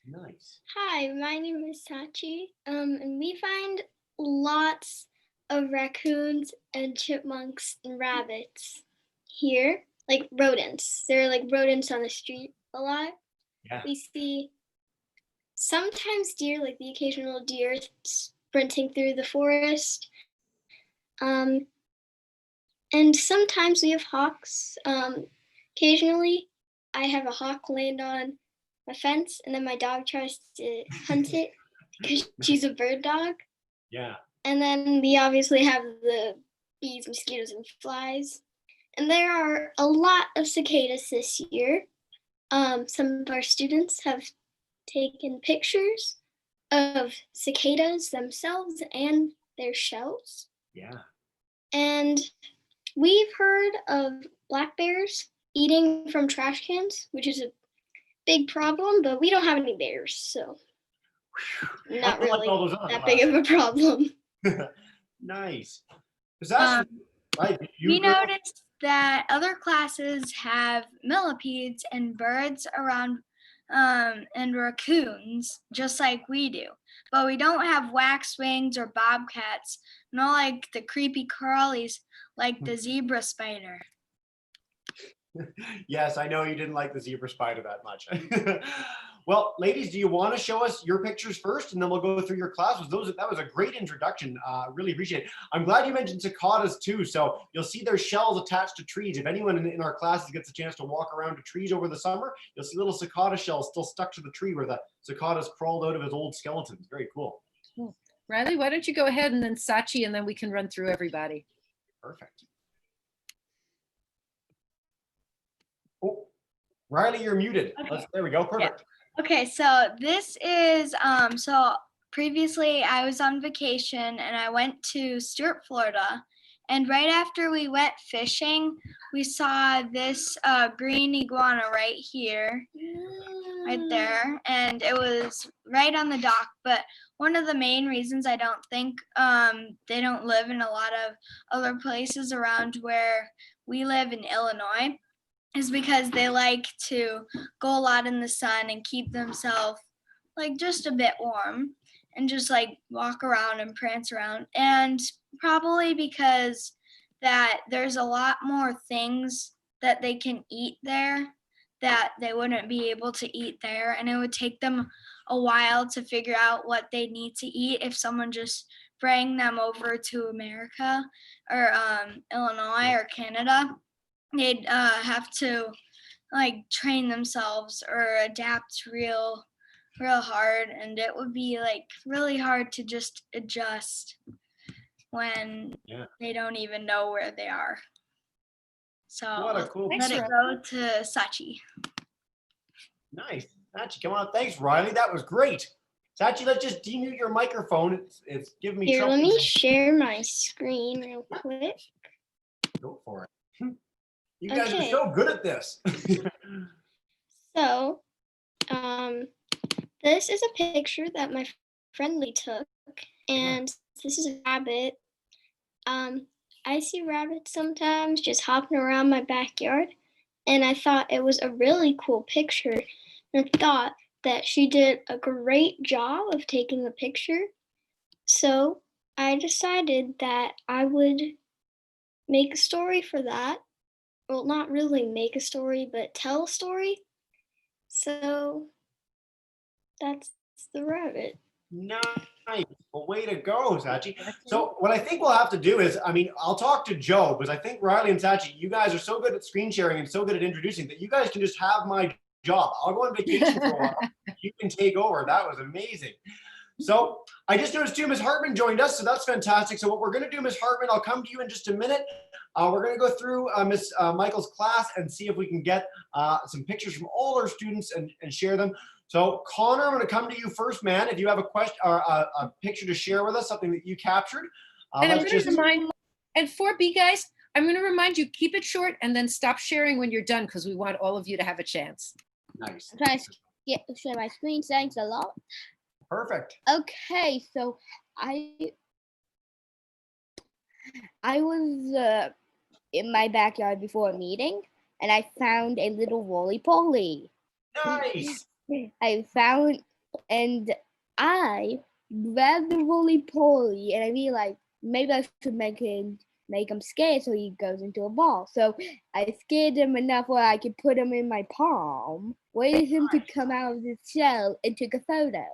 Nice. Hi, my name is Sachi, and we find lots of raccoons and chipmunks and rabbits here, like rodents. There are like rodents on the street a lot. Yeah. We see sometimes deer, like the occasional deer sprinting through the forest. And sometimes we have hawks. Occasionally, I have a hawk land on my fence, and then my dog tries to hunt it because she's a bird dog. Yeah. And then we obviously have the bees, mosquitoes, and flies. And there are a lot of cicadas this year. Some of our students have taken pictures of cicadas themselves and their shells. Yeah. And we've heard of black bears eating from trash cans, which is a big problem, but we don't have any bears, so not really that big of a problem. Nice. Right, We noticed that other classes have millipedes and birds around and raccoons, just like we do. But we don't have waxwings or bobcats, nor like the creepy crawlies like the zebra spider. Yes, I know you didn't like the zebra spider that much. Well, ladies, do you want to show us your pictures first, and then we'll go through your classes? That was a great introduction. Really appreciate it. I'm glad you mentioned cicadas too. So you'll see their shells attached to trees. If anyone in our classes gets a chance to walk around to trees over the summer, you'll see little cicada shells still stuck to the tree where the cicadas crawled out of his old skeletons. Very cool. Cool. Riley, why don't you go ahead and then Sachi, and then we can run through everybody. Perfect. Oh, Riley, you're muted. Okay. There we go. Perfect. Okay, so this is so previously I was on vacation and I went to Stuart, Florida, and right after we went fishing, we saw this green iguana right here, right there, and it was right on the dock. But one of the main reasons I don't think they don't live in a lot of other places around where we live in Illinois is because they like to go a lot in the sun and keep themselves like just a bit warm and just like walk around and prance around. And probably because that there's a lot more things that they can eat there that they wouldn't be able to eat there. And it would take them a while to figure out what they need to eat if someone just bring them over to America or Illinois or Canada. They'd have to like train themselves or adapt real hard, and it would be like really hard to just adjust when they don't even know where they are. So What a cool let it go to Sachi. Nice. Sachi, come on. Thanks, Riley. That was great. Sachi, let's just demute your microphone. It's giving me Here, trouble. let me share my screen real quick. Go for it. You guys are Okay. so good at this. So, this is a picture that my friend Lee took, and this is a rabbit. I see rabbits sometimes just hopping around my backyard, and I thought it was a really cool picture. And I thought that she did a great job of taking the picture. So I decided that I would make a story for that. Well, not really make a story, but tell a story. So that's the rabbit. Nice. Well, way to go, Sachi. So what I think we'll have to do is, I mean, I'll talk to Joe, because I think Riley and Sachi, you guys are so good at screen sharing and so good at introducing that you guys can just have my job. I'll go on vacation for a while. You can take over. That was amazing. So I just noticed too, Ms. Hartman joined us, so that's fantastic. So what we're going to do, Ms. Hartman, I'll come to you in just a minute. We're going to go through Ms. Michael's class and see if we can get some pictures from all our students and share them. So Connor, I'm going to come to you first, man. If you have a question or a picture to share with us, something that you captured. And I'm going to remind, and 4B guys, I'm going to remind you, keep it short and then stop sharing when you're done, because we want all of you to have a chance. Nice. I'm trying to share my screen. Thanks a lot. Perfect. Okay, so I was in my backyard before a meeting, and I found a little roly-poly. Nice. I found, and I grabbed the roly-poly, and I realized maybe I should make him scared so he goes into a ball. So I scared him enough where I could put him in my palm, waited him to come out of his shell, and took a photo.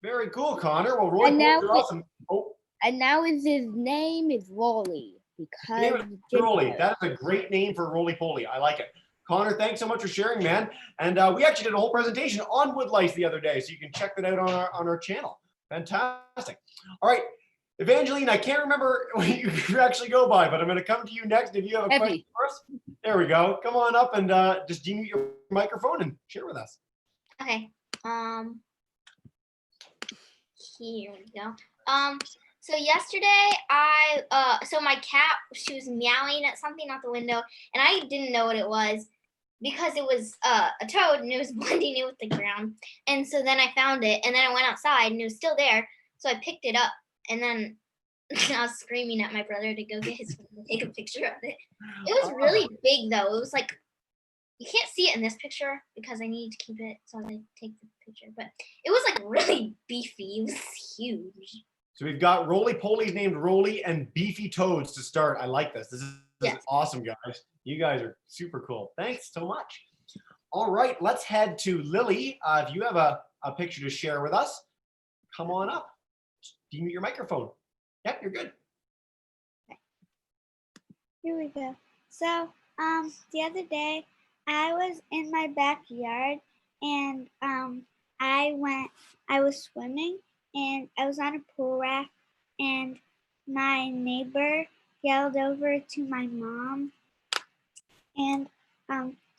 Very cool, Connor. Well, Roy, you're awesome. Oh, And now his name is Rolly, because Rolly. That is a great name for roly-poly. I like it. Connor, thanks so much for sharing, man. And we actually did a whole presentation on wood lice the other day, so you can check that out on our channel. Fantastic. All right, Evangeline, I can't remember what you actually go by, but I'm going to come to you next. If you have a question for us, there we go. Come on up and just demute your microphone and share with us. Okay. Here we go. So yesterday so my cat, she was meowing at something out the window, and I didn't know what it was because it was a toad and it was blending in with the ground. And so then I found it, and then I went outside and it was still there. So I picked it up, and then I was screaming at my brother to go get his phone to take a picture of it. It was really big though. It was like, you can't see it in this picture because I need to keep it so I take the picture, but it was like really beefy. It was huge. So we've got roly-polies named Rolly and beefy toads to start. I like this. This is awesome, guys. You guys are super cool. Thanks so much. All right, let's head to Lily. If you have a picture to share with us, come on up. Demute your microphone. Yep, you're good. Here we go. So, the other day, I was in my backyard, and I was swimming, and I was on a pool raft, and my neighbor yelled over to my mom and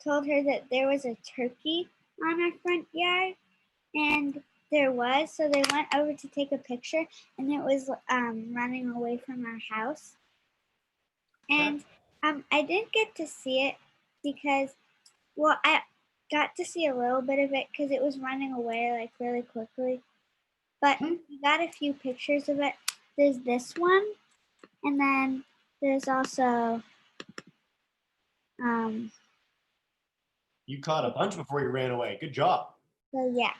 told her that there was a turkey on our front yard, and there was, so they went over to take a picture, and it was running away from our house. And I didn't get to see it because, well, I got to see a little bit of it because it was running away like really quickly. But we got a few pictures of it. There's this one, and then there's also You caught a bunch before you ran away. Good job. So yeah.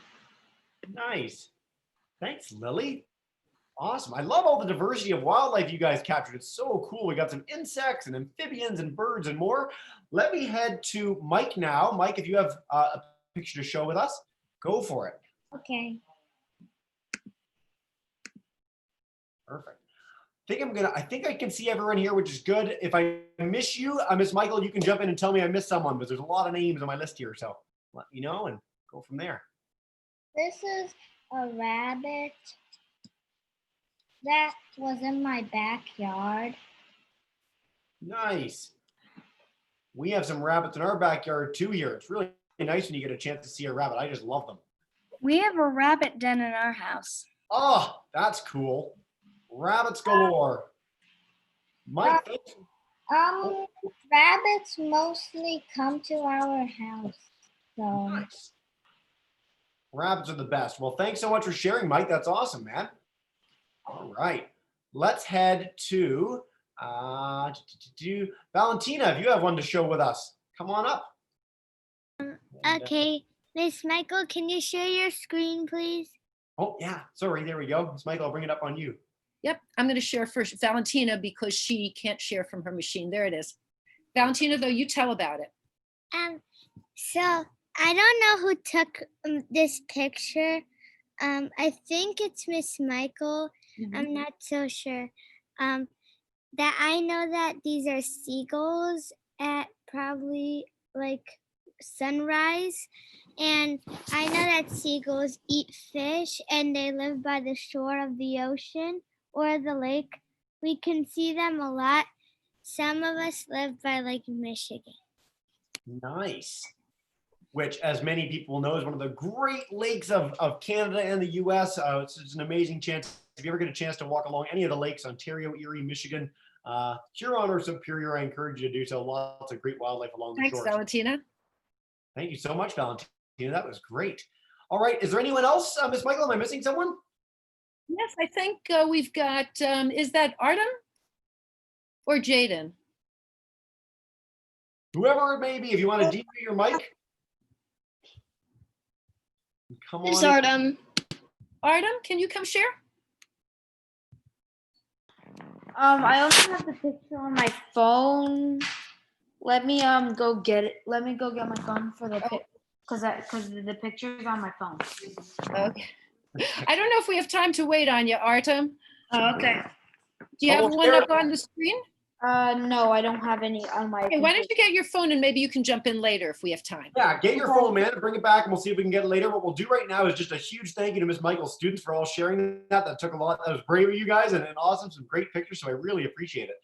Nice. Thanks, Lily. Awesome. I love all the diversity of wildlife you guys captured. It's so cool. We got some insects and amphibians and birds and more. Let me head to Mike now. Mike, if you have a picture to show with us, go for it. Okay. Perfect. I think I can see everyone here, which is good. If I miss you, Miss Michael, you can jump in and tell me I missed someone, but there's a lot of names on my list here. So let me know and go from there. This is a rabbit that was in my backyard. Nice. We have some rabbits in our backyard too here. It's really nice when you get a chance to see a rabbit. I just love them. We have a rabbit den in our house. Oh, that's cool. Rabbits galore. Mike, thanks. Rabbits mostly come to our house. So Nice. Rabbits are the best. Well, thanks so much for sharing, Mike. That's awesome, man. All right. Let's head to Valentina. If you have one to show with us, come on up. Okay, Miss Michael, can you share your screen, please? Oh, yeah. Sorry. There we go. Miss Michael, I'll bring it up on you. Yep, I'm going to share first Valentina because she can't share from her machine. There it is. Valentina, though, you tell about it. So I don't know who took this picture. I think it's Miss Michael. I'm not so sure. That I know that these are seagulls at probably like sunrise. And I know that seagulls eat fish and they live by the shore of the ocean or the lake. We can see them a lot. Some of us live by Lake Michigan. Nice. Which, as many people know, is one of the great lakes of Canada and the US. It's an amazing chance. If you ever get a chance to walk along any of the lakes, Ontario, Erie, Michigan, Huron or Superior, I encourage you to do so. Lots of great wildlife along the Thanks, shores. Valentina. Thank you so much, Valentina. That was great. All right. Is there anyone else? Miss Michael, am I missing someone? Yes, I think we've got, is that Artem or Jaden? Whoever it may be, if you want to deep your mic. Come on. It's Artem. Artem, can you come share? I also have the picture on my phone. Let me go get it. Let me go get my phone for the pic, because the picture's on my phone. Okay. I don't know if we have time to wait on you, Artem. Oh, okay. Do you have Almost one there. up on the screen? No, I don't have any on my. Okay, why don't you get your phone and maybe you can jump in later if we have time. Yeah, get your phone, man, and bring it back, and we'll see if we can get it later. What we'll do right now is just a huge thank you to Miss Michael's students for all sharing that. That took a lot. That was brave of you guys, and awesome, some great pictures. So I really appreciate it.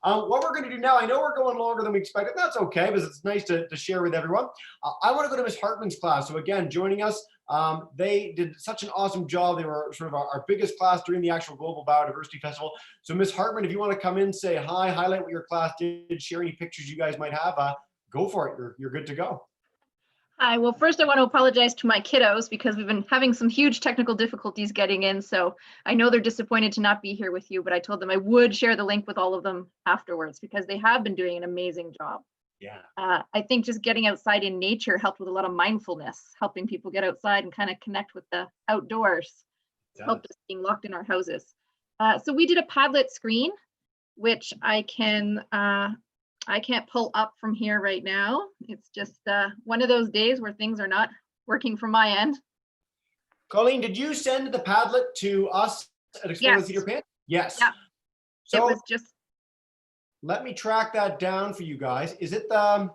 What we're going to do now, I know we're going longer than we expected. That's okay, because it's nice to share with everyone. I want to go to Miss Hartman's class. So again, joining us, they did such an awesome job. They were sort of our biggest class during the actual Global Biodiversity Festival. So Miss Hartman, if you want to come in, say hi, highlight what your class did, share any pictures you guys might have, go for it. You're good to go. Hi, well, first I want to apologize to my kiddos because we've been having some huge technical difficulties getting in. So I know they're disappointed to not be here with you, but I told them I would share the link with all of them afterwards because they have been doing an amazing job. Yeah. I think just getting outside in nature helped with a lot of mindfulness, helping people get outside and kind of connect with the outdoors. Helped us being locked in our houses. So we did a Padlet screen, which I can't pull up from here right now. It's just one of those days where things are not working from my end. Colleen, did you send the Padlet to us at Explore the Cedar Pit? Yes. Yeah. So it was just. Let me track that down for you guys. Is it the?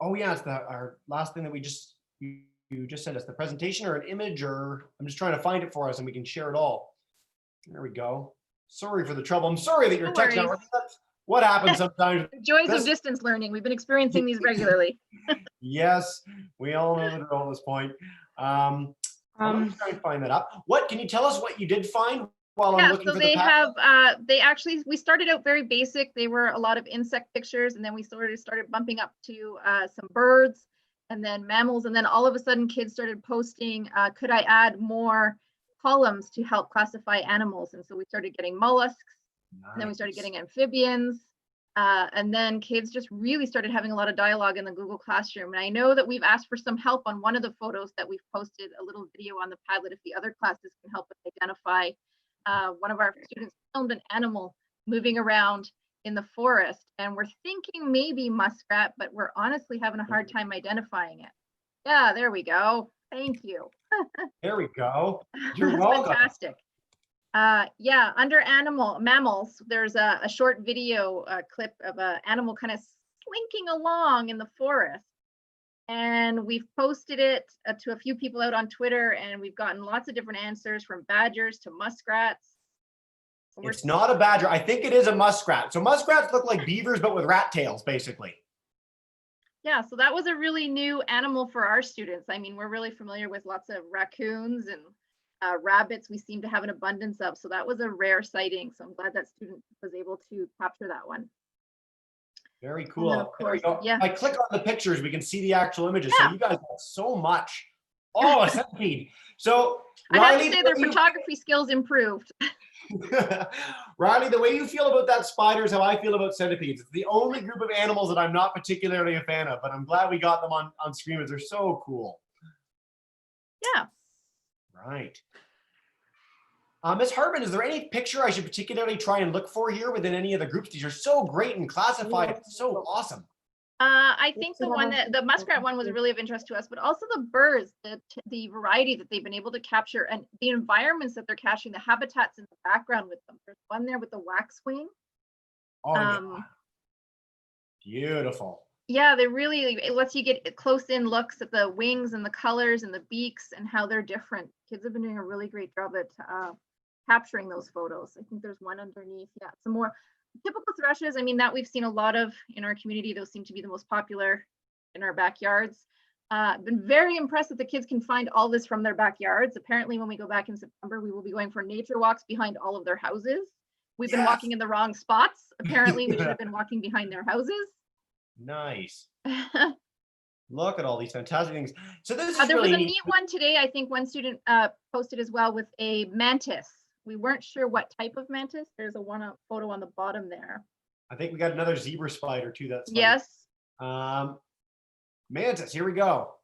Oh yeah, it's our last thing that we just you just sent us, the presentation or an image, or I'm just trying to find it for us and we can share it all. There we go. Sorry for the trouble. I'm sorry that your text not working. That's what happens sometimes. The joys of distance learning. We've been experiencing these regularly. Yes, we all know the drill at this point. I'm trying to find that up. What can you tell us what you did find while I'm looking so for they the have we started out very basic. They were a lot of insect pictures, and then we sort of started bumping up to some birds and then mammals, and then all of a sudden kids started posting, could I add more columns to help classify animals? And so we started getting mollusks. Nice. And then we started getting amphibians. And then kids just really started having a lot of dialogue in the Google Classroom. And I know that we've asked for some help on one of the photos that we've posted, a little video on the Padlet, if the other classes can help us identify. One of our students filmed an animal moving around in the forest, and we're thinking maybe muskrat, but we're honestly having a hard time identifying it. Yeah, there we go. Thank you. There we go. You're That's welcome. fantastic. Yeah, under mammals, there's a short video clip of an animal kind of slinking along in the forest. And we've posted it to a few people out on Twitter, and we've gotten lots of different answers from badgers to muskrats. It's not a badger. I think it is a muskrat. So muskrats look like beavers, but with rat tails, basically. Yeah, so that was a really new animal for our students. I mean, we're really familiar with lots of raccoons and rabbits we seem to have an abundance of. So that was a rare sighting. So I'm glad that student was able to capture that one. Very And cool. then, of There we course, go. yeah. If I click on the pictures, we can see the actual images. Yeah. So you guys got so much. Oh, a centipede. So I have to Riley, say their photography skills improved. Riley, the way you feel about that spider is how I feel about centipedes. It's the only group of animals that I'm not particularly a fan of, but I'm glad we got them on screen. They're so cool. Yeah. Right. Ms. Hartman, is there any picture I should particularly try and look for here within any of the groups? These are so great and classified. It's so awesome. I think the muskrat one was really of interest to us, but also the birds, the variety that they've been able to capture and the environments that they're capturing, the habitats in the background with them. There's one there with the waxwing. Oh, yeah. Beautiful. Yeah, it lets you get close in looks at the wings and the colors and the beaks and how they're different. Kids have been doing a really great job at capturing those photos. I think there's one underneath. Yeah, some more typical thrushes. I mean, that we've seen a lot of in our community. Those seem to be the most popular in our backyards. Been very impressed that the kids can find all this from their backyards. Apparently, when we go back in September, we will be going for nature walks behind all of their houses. We've been walking in the wrong spots. Apparently, we should have been walking behind their houses. Nice. Look at all these fantastic things. So this is there really was a neat one today. I think one student posted as well with a mantis. We weren't sure what type of mantis. There's a photo on the bottom there. I think we got another zebra spider too. That's funny. Yes. Mantis. Here we go.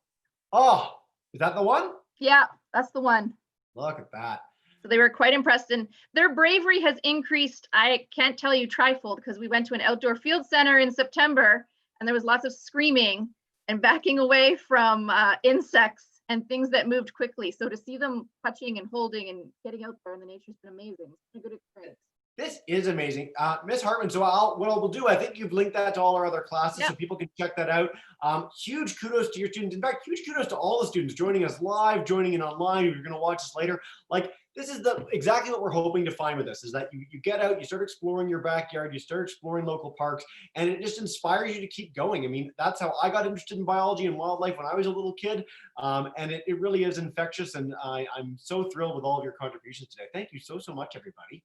Oh, is that the one? Yeah, that's the one. Look at that. So they were quite impressed, and their bravery has increased. I can't tell you trifold, because we went to an outdoor field center in September, and there was lots of screaming and backing away from insects and things that moved quickly. So to see them touching and holding and getting out there in the nature has been amazing. It's been a good experience. This is amazing. Ms. Hartman, so what I will do, I think you've linked that to all our other classes, so people can check that out. Huge kudos to your students. In fact, huge kudos to all the students joining us live, joining in online, if you're gonna watch this later. Like, this is exactly what we're hoping to find with this, is that you get out, you start exploring your backyard, you start exploring local parks, and it just inspires you to keep going. I mean, that's how I got interested in biology and wildlife when I was a little kid, and it really is infectious, and I'm so thrilled with all of your contributions today. Thank you so much, everybody.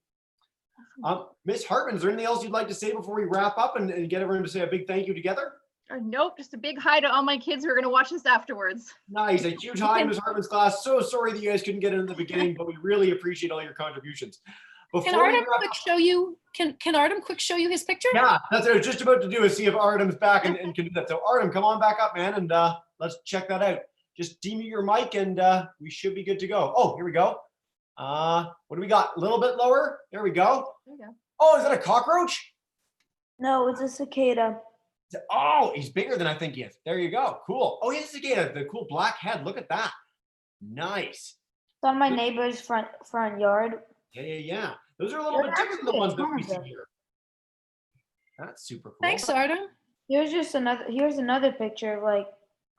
Ms. Hartman, is there anything else you'd like to say before we wrap up and get everyone to say a big thank you together? Nope, just a big hi to all my kids who are going to watch this afterwards. Nice, a huge hi, Ms. Hartman's class. So sorry that you guys couldn't get in the beginning, but we really appreciate all your contributions. Can Artem quick show you? Can Artem quick show you his picture? Yeah, that's what I was just about to do, is see if Artem's back and can do that. So Artem, come on back up, man, and let's check that out. Just demute your mic and we should be good to go. Oh, here we go. What do we got? A little bit lower. There we go. There you go. Oh, is that a cockroach? No, it's a cicada. Oh, he's bigger than I think he is. There you go. Cool. Oh, he's a cicada. The cool black head. Look at that. Nice. It's on my neighbor's front yard. Yeah. Those are a little bit different than the ones that we see here. That's super cool. Thanks, Artem. Here's another picture of like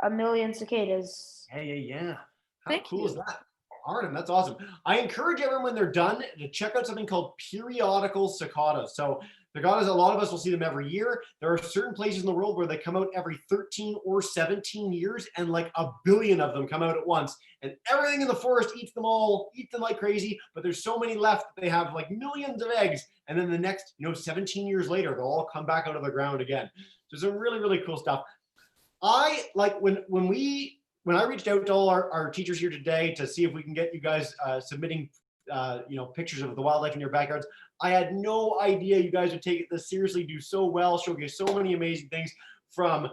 a million cicadas. Yeah. How Thank cool you. is that? Artem, that's awesome. I encourage everyone when they're done to check out something called periodical cicadas. So cicadas, a lot of us will see them every year. There are certain places in the world where they come out every 13 or 17 years, and like a billion of them come out at once. And everything in the forest eats them like crazy, but there's so many left that they have like millions of eggs. And then the next, 17 years later, they'll all come back out of the ground again. So some really, really cool stuff. I like when I reached out to all our teachers here today to see if we can get you guys submitting, pictures of the wildlife in your backyards, I had no idea you guys would take this seriously, do so well, showcase so many amazing things, from,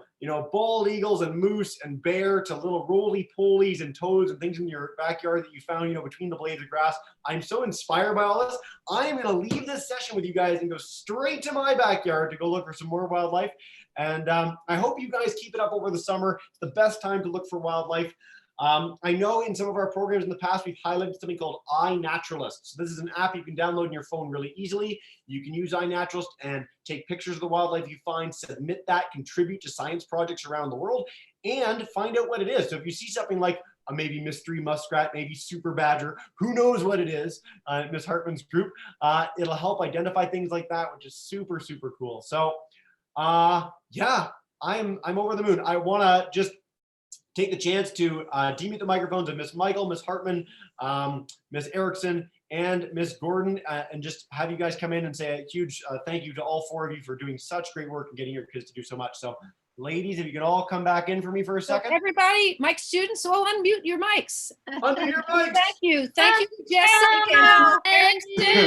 bald eagles and moose and bear to little roly-polies and toads and things in your backyard that you found, between the blades of grass. I'm so inspired by all this. I'm going to leave this session with you guys and go straight to my backyard to go look for some more wildlife. And I hope you guys keep it up over the summer. It's the best time to look for wildlife. I know in some of our programs in the past, we've highlighted something called iNaturalist. So this is an app you can download on your phone really easily. You can use iNaturalist and take pictures of the wildlife you find, submit that, contribute to science projects around the world, and find out what it is. So if you see something like a maybe mystery muskrat, maybe super badger, who knows what it is, Ms. Hartman's group, it'll help identify things like that, which is super, super cool. So yeah, I'm over the moon. I want to just take the chance to demute the microphones of Miss Michael, Miss Hartman, Miss Erickson, and Miss Gordon, and just have you guys come in and say a huge thank you to all 4 of you for doing such great work and getting your kids to do so much. So ladies, if you can all come back in for me for a second. Everybody, Mike students, all unmute your mics. Unmute your mics. Thank you, Jessica. And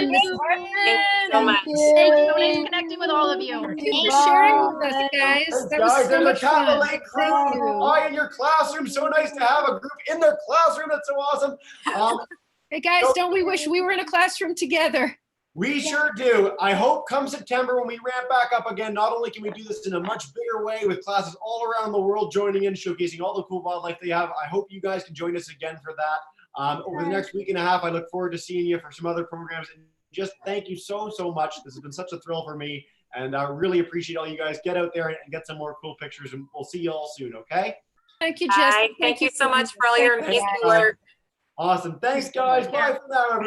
Ms. Hartman. so much. Thank you. Nice connecting with all of you. Thank you for sharing with us, guys. That was so There's a much fun. Catholic crew Thank you. Why in your classroom. So nice to have a group in their classroom. That's so awesome. Hey guys, don't we wish we were in a classroom together? We sure do. I hope come September when we ramp back up again, not only can we do this in a much bigger way with classes all around the world joining in, showcasing all the cool wildlife they have. I hope you guys can join us again for that. Over the next week and a half, I look forward to seeing you for some other programs. And just thank you so much. This has been such a thrill for me. And I really appreciate all you guys. Get out there and get some more cool pictures. And we'll see you all soon, okay? Thank you, Jessica. Thank you so much for all your amazing work. Awesome. Thanks, guys. Bye for now, everyone.